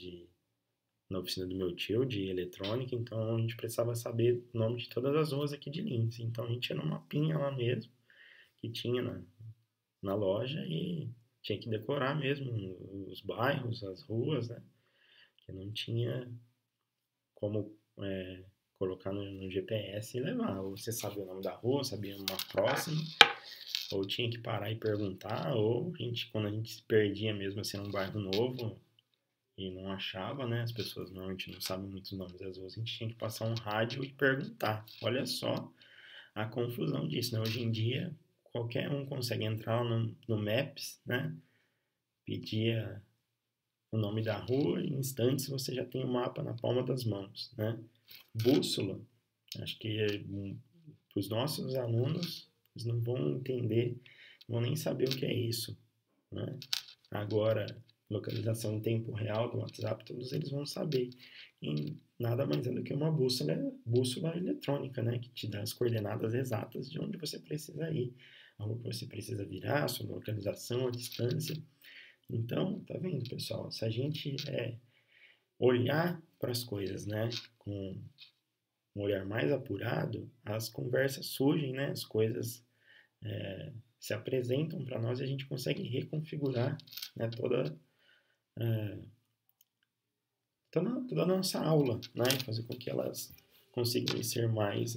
na oficina do meu tio de eletrônica, então a gente precisava saber o nome de todas as ruas aqui de Lins. Então a gente ia no mapinha lá mesmo, que tinha na loja e tinha que decorar mesmo os bairros, as ruas, né? Que não tinha como colocar no GPS e levar. Ou você sabia o nome da rua, sabia uma próxima, ou tinha que parar e perguntar, ou quando a gente se perdia mesmo assim num bairro novo, e não achava, né? As pessoas normalmente não sabem muitos nomes das ruas, a gente tinha que passar um rádio e perguntar. Olha só a confusão disso, né? Hoje em dia, qualquer um consegue entrar no Maps, né? Pedir o nome da rua, em instantes você já tem o mapa na palma das mãos, né? Bússola, acho que para os nossos alunos, eles não vão entender, não vão nem saber o que é isso, né? Agora, localização em tempo real do WhatsApp, todos eles vão saber. E nada mais é do que uma bússola eletrônica, né? Que te dá as coordenadas exatas de onde você precisa ir, aonde você precisa virar, a sua localização, a distância. Então, tá vendo, pessoal? Se a gente olhar para as coisas, né, com um olhar mais apurado, as conversas surgem, né? As coisas se apresentam para nós e a gente consegue reconfigurar, né, toda a nossa aula, né, fazer com que elas consigam ser mais,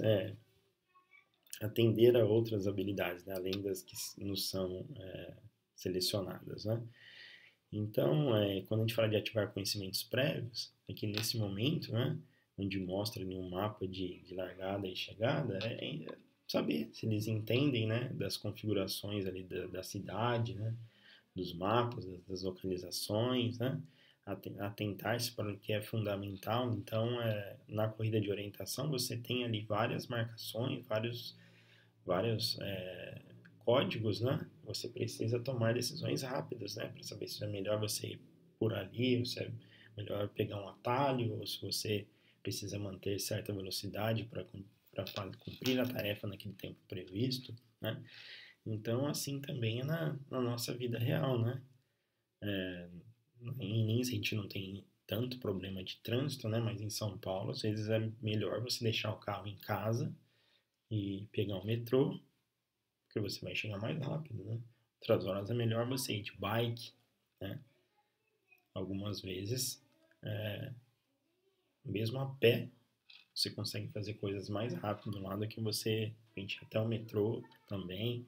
atender a outras habilidades, né, além das que nos são selecionadas, né. Então, quando a gente fala de ativar conhecimentos prévios, aqui nesse momento, né, onde mostra ali um mapa de largada e chegada, saber se eles entendem, né, das configurações ali da cidade, né, dos mapas, das localizações, né, atentar-se para o que é fundamental. Então, na corrida de orientação, você tem ali várias marcações, vários códigos, né? Você precisa tomar decisões rápidas, né? Para saber se é melhor você ir por ali, ou se é melhor pegar um atalho, ou se você precisa manter certa velocidade para cumprir a tarefa naquele tempo previsto, né? Então, assim também é na nossa vida real, né? Em Lins a gente não tem tanto problema de trânsito, né? Mas em São Paulo, às vezes é melhor você deixar o carro em casa e pegar o metrô, porque você vai chegar mais rápido, né? Outras horas é melhor você ir de bike, né? Algumas vezes, mesmo a pé, você consegue fazer coisas mais rápido lá do que você ir até o metrô também.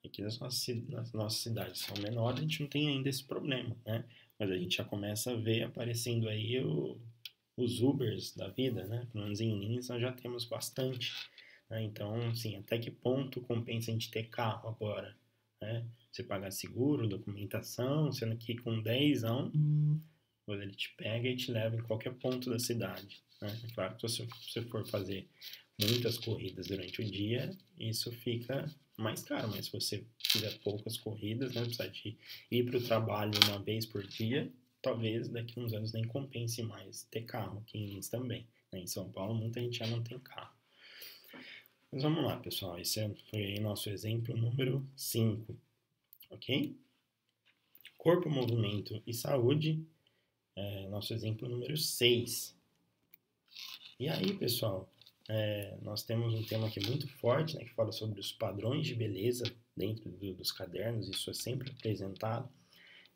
Aqui nas nossas cidades são menores, a gente não tem ainda esse problema, né? Mas a gente já começa a ver aparecendo aí os Ubers da vida, né? Pelo menos em Lins nós já temos bastante, né? Então, assim, até que ponto compensa a gente ter carro agora, né? Você pagar seguro, documentação, sendo que com 10 anos, ele te pega e te leva em qualquer ponto da cidade, né? É claro que se você for fazer muitas corridas durante o dia, isso fica mais caro, mas se você fizer poucas corridas, né, precisar de ir para o trabalho uma vez por dia, talvez daqui a uns anos nem compense mais ter carro aqui em Lins também, né? Em São Paulo muita gente já não tem carro. Mas vamos lá, pessoal, esse foi aí nosso exemplo número 5, ok? Corpo, movimento e saúde, nosso exemplo número 6. E aí, pessoal, nós temos um tema aqui muito forte, né, que fala sobre os padrões de beleza dentro dos cadernos, isso é sempre apresentado.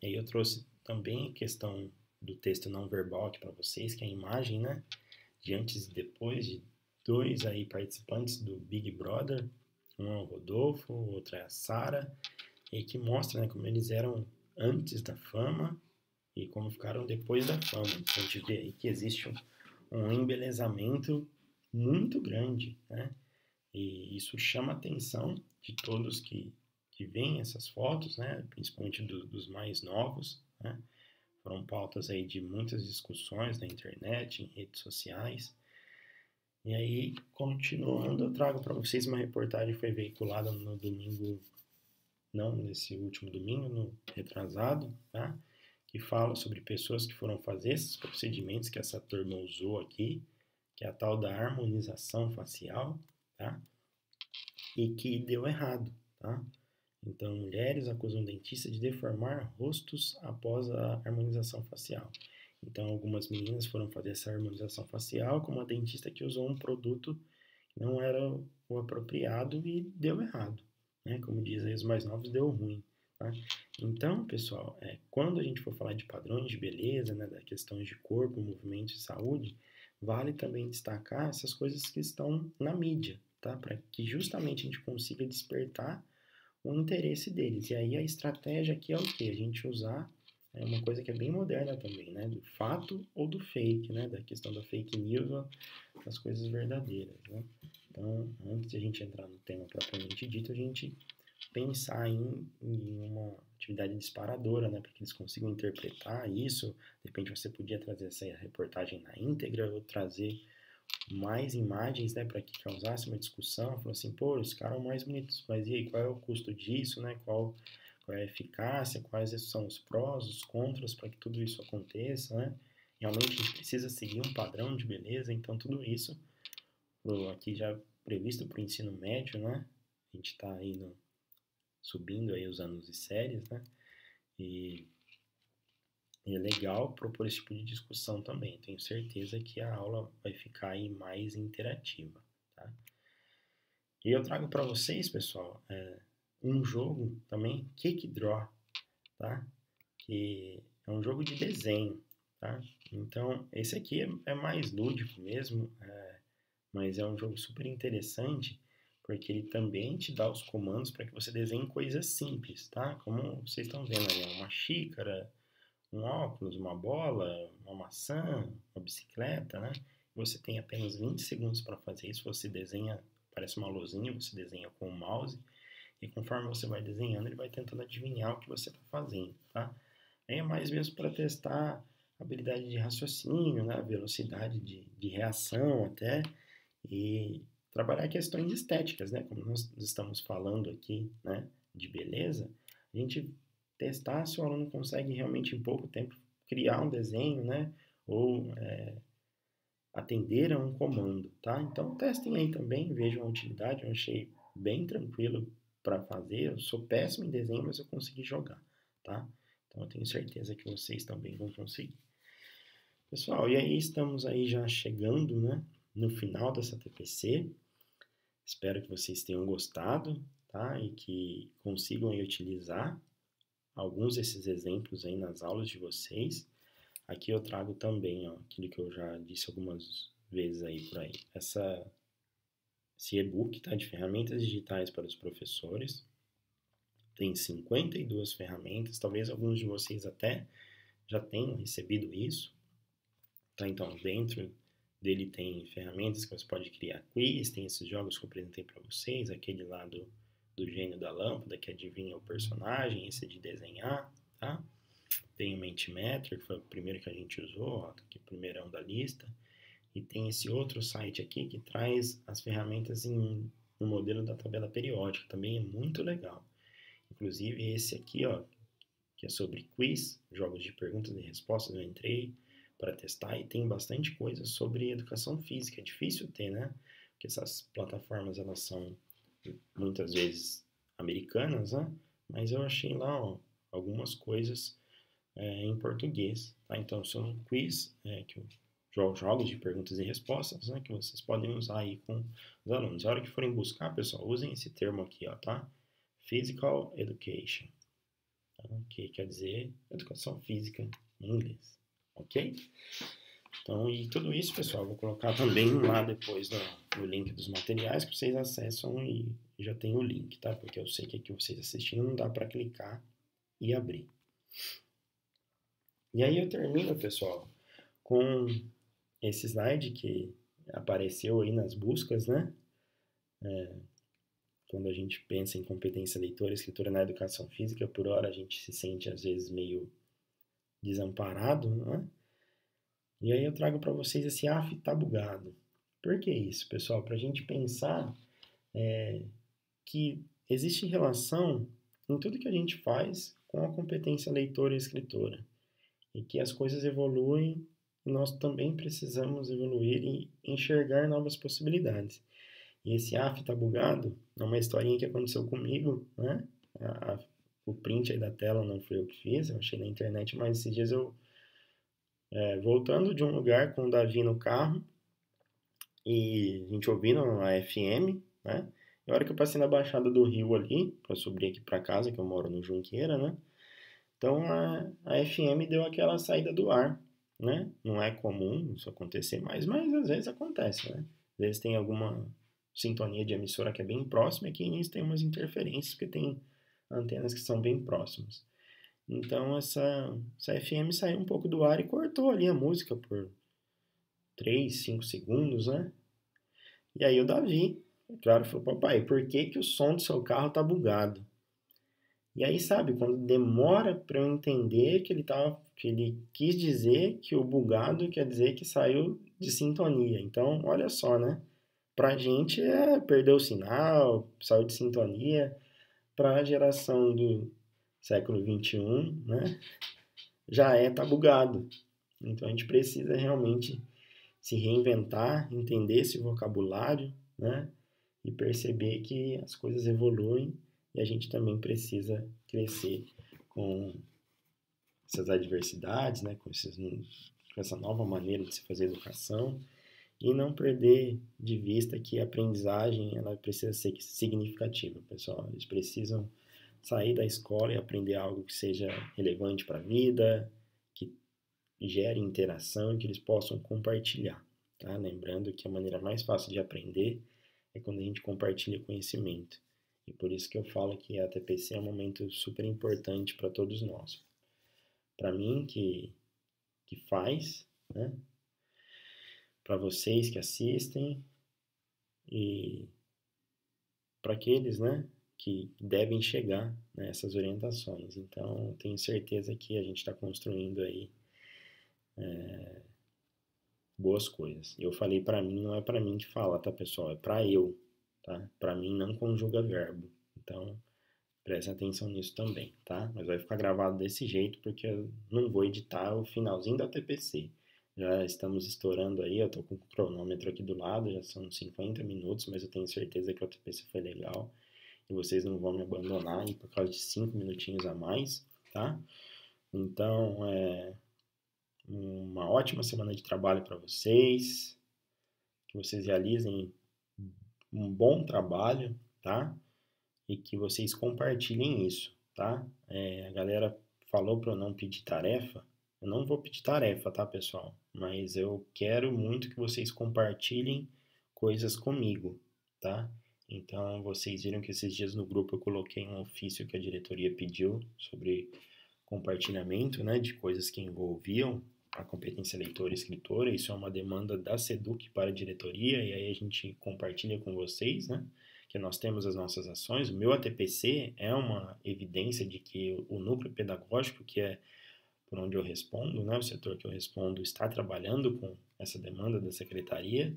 E aí eu trouxe também a questão do texto não verbal aqui para vocês, que é a imagem, né, de antes e depois de 2 aí participantes do Big Brother, um é o Rodolfo, o outro é a Sara, e que mostra, né, como eles eram antes da fama e como ficaram depois da fama. Então a gente vê aí que existe um embelezamento muito grande, né? E isso chama a atenção de todos que veem essas fotos, né? Principalmente dos mais novos, né? Foram pautas aí de muitas discussões na internet, em redes sociais. E aí, continuando, eu trago para vocês uma reportagem que foi veiculada no domingo, não nesse último domingo, no retrasado, tá? Que fala sobre pessoas que foram fazer esses procedimentos que essa turma usou aqui, que é a tal da harmonização facial, tá? E que deu errado, tá? Então, mulheres acusam o dentista de deformar rostos após a harmonização facial. Então, algumas meninas foram fazer essa harmonização facial com uma dentista que usou um produto que não era o apropriado e deu errado, né? Como dizem os mais novos, deu ruim, tá? Então, pessoal, quando a gente for falar de padrões de beleza, né, das questões de corpo, movimento e saúde, vale também destacar essas coisas que estão na mídia, tá? Para que justamente a gente consiga despertar o interesse deles. E aí a estratégia aqui é o que? A gente usar uma coisa que é bem moderna também, né? Do fato ou do fake, né? Da questão da fake news ou das coisas verdadeiras, né? Então, antes de a gente entrar no tema propriamente dito, a gente pensar em uma atividade disparadora, né? Para que eles consigam interpretar isso. De repente você podia trazer essa reportagem na íntegra ou trazer mais imagens, né, para que causasse uma discussão, falou assim, pô, os caras são mais bonitos, mas e aí, qual é o custo disso, né, qual é a eficácia, quais são os prós, os contras para que tudo isso aconteça, né, realmente a gente precisa seguir um padrão de beleza, então tudo isso, aqui já previsto para o ensino médio, né, a gente está aí subindo aí os anos de séries, né, e é legal propor esse tipo de discussão também. Tenho certeza que a aula vai ficar aí mais interativa, tá? E eu trago para vocês, pessoal, um jogo também, Cake Draw, tá? Que é um jogo de desenho, tá? Então, esse aqui é mais lúdico mesmo, mas é um jogo super interessante, porque ele também te dá os comandos para que você desenhe coisas simples, tá? Como vocês estão vendo aí, uma xícara, um óculos, uma bola, uma maçã, uma bicicleta, né? Você tem apenas 20 segundos para fazer isso. Você desenha, parece uma luzinha, você desenha com o mouse e conforme você vai desenhando, ele vai tentando adivinhar o que você está fazendo, tá? Aí é mais mesmo para testar habilidade de raciocínio, né? Velocidade de reação até, e trabalhar questões estéticas, né? Como nós estamos falando aqui, né? De beleza, a gente testar se o aluno consegue realmente em pouco tempo criar um desenho, né? Ou atender a um comando, tá? Então testem aí também, vejam a utilidade, eu achei bem tranquilo para fazer, eu sou péssimo em desenho, mas eu consegui jogar, tá? Então eu tenho certeza que vocês também vão conseguir. Pessoal, e aí estamos aí já chegando, né, no final dessa TPC. Espero que vocês tenham gostado, tá? E que consigam aí utilizar alguns desses exemplos aí nas aulas de vocês. Aqui eu trago também, ó, aquilo que eu já disse algumas vezes aí por aí. Esse e-book, tá, de ferramentas digitais para os professores. Tem 52 ferramentas, talvez alguns de vocês até já tenham recebido isso. Tá? Então, dentro dele tem ferramentas que você pode criar quiz, tem esses jogos que eu apresentei para vocês, aquele lá do gênio da lâmpada, que adivinha o personagem, esse de desenhar, tá? Tem o Mentimeter, que foi o primeiro que a gente usou, ó, tá aqui o primeirão da lista. E tem esse outro site aqui que traz as ferramentas no modelo da tabela periódica, também é muito legal. Inclusive esse aqui, ó, que é sobre quiz, jogos de perguntas e respostas, eu entrei para testar e tem bastante coisa sobre educação física. É difícil ter, né? Porque essas plataformas, elas são muitas vezes americanas, né? Mas eu achei lá, ó, algumas coisas em português, tá? Então são quiz, jogos de perguntas e respostas, né? Que vocês podem usar aí com os alunos. A hora que forem buscar, pessoal, usem esse termo aqui, ó, tá? Physical Education, que quer dizer educação física em inglês, ok? Então, e tudo isso, pessoal, vou colocar também lá depois no link dos materiais que vocês acessam e já tem o link, tá? Porque eu sei que aqui vocês assistindo não dá para clicar e abrir. E aí eu termino, pessoal, com esse slide que apareceu aí nas buscas, né? Quando a gente pensa em competência leitora e escritora na educação física, por hora a gente se sente às vezes meio desamparado, né? E aí eu trago para vocês esse AF tá bugado. Por que isso, pessoal? Para a gente pensar que existe relação em tudo que a gente faz com a competência leitora e escritora. E que as coisas evoluem e nós também precisamos evoluir e enxergar novas possibilidades. E esse AF tá bugado é uma historinha que aconteceu comigo, né? O print aí da tela não foi eu que fiz, eu achei na internet, mas esses dias eu voltando de um lugar com o Davi no carro e a gente ouvindo a FM, né? E a hora que eu passei na Baixada do Rio ali, para subir aqui para casa, que eu moro no Junqueira, né? Então a FM deu aquela saída do ar, né? Não é comum isso acontecer mais, mas às vezes acontece, né? Às vezes tem alguma sintonia de emissora que é bem próxima e aqui nisso tem umas interferências, porque tem antenas que são bem próximas. Então essa FM saiu um pouco do ar e cortou ali a música por 3, 5 segundos, né? E aí o Davi, claro, falou, papai, por que que o som do seu carro tá bugado? E aí, sabe, quando demora para eu entender que ele quis dizer que o bugado quer dizer que saiu de sintonia. Então, olha só, né? Pra gente perdeu o sinal, saiu de sintonia. Para a geração do século XXI, né? Tá bugado. Então a gente precisa realmente se reinventar, entender esse vocabulário, né? E perceber que as coisas evoluem e a gente também precisa crescer com essas adversidades, né? Com essa nova maneira de se fazer educação e não perder de vista que a aprendizagem ela precisa ser significativa, pessoal. Eles precisam sair da escola e aprender algo que seja relevante para a vida, que gere interação e que eles possam compartilhar. Tá? Lembrando que a maneira mais fácil de aprender é quando a gente compartilha conhecimento. E por isso que eu falo que a TPC é um momento super importante para todos nós. Para mim, que faz, né? Para vocês que assistem e para aqueles, né, que devem chegar nessas orientações. Então, tenho certeza que a gente está construindo aí boas coisas. Eu falei para mim, não é para mim que fala, tá, pessoal? É para eu, tá? Para mim não conjuga verbo. Então, preste atenção nisso também, tá? Mas vai ficar gravado desse jeito porque eu não vou editar o finalzinho da TPC. Já estamos estourando aí, eu tô com o cronômetro aqui do lado, já são 50 minutos, mas eu tenho certeza que a TPC foi legal e vocês não vão me abandonar aí por causa de 5 minutinhos a mais, tá? Então, uma ótima semana de trabalho para vocês, que vocês realizem um bom trabalho, tá? E que vocês compartilhem isso, tá? A galera falou para eu não pedir tarefa. Eu não vou pedir tarefa, tá, pessoal? Mas eu quero muito que vocês compartilhem coisas comigo, tá? Então, vocês viram que esses dias no grupo eu coloquei um ofício que a diretoria pediu sobre compartilhamento, né, de coisas que envolviam a competência leitora e escritora. Isso é uma demanda da SEDUC para a diretoria e aí a gente compartilha com vocês, né? Que nós temos as nossas ações. O meu ATPC é uma evidência de que o núcleo pedagógico, que é por onde eu respondo, né, o setor que eu respondo, está trabalhando com essa demanda da secretaria.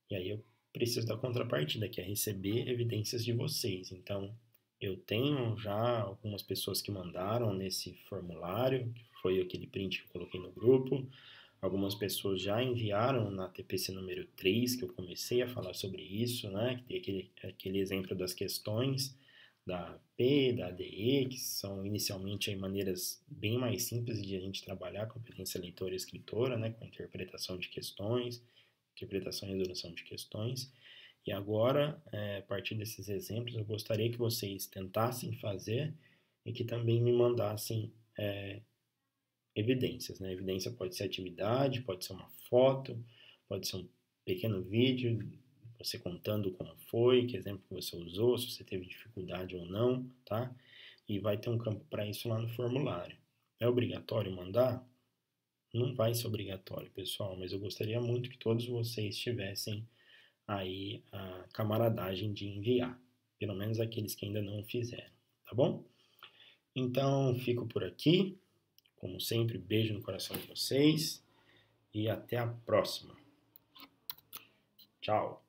E aí eu preciso da contrapartida, que é receber evidências de vocês. Então, eu tenho já algumas pessoas que mandaram nesse formulário, que foi aquele print que eu coloquei no grupo. Algumas pessoas já enviaram na TPC número 3, que eu comecei a falar sobre isso, né? Que tem aquele exemplo das questões da P, da ADE, que são inicialmente aí maneiras bem mais simples de a gente trabalhar a competência leitora e escritora, né? Com a interpretação de questões, interpretação e resolução de questões. E agora, a partir desses exemplos, eu gostaria que vocês tentassem fazer e que também me mandassem evidências, né? Evidência pode ser atividade, pode ser uma foto, pode ser um pequeno vídeo, você contando como foi, que exemplo que você usou, se você teve dificuldade ou não, tá? E vai ter um campo para isso lá no formulário. É obrigatório mandar? Não vai ser obrigatório, pessoal, mas eu gostaria muito que todos vocês tivessem aí a camaradagem de enviar, pelo menos aqueles que ainda não fizeram, tá bom? Então, fico por aqui. Como sempre, beijo no coração de vocês e até a próxima. Tchau!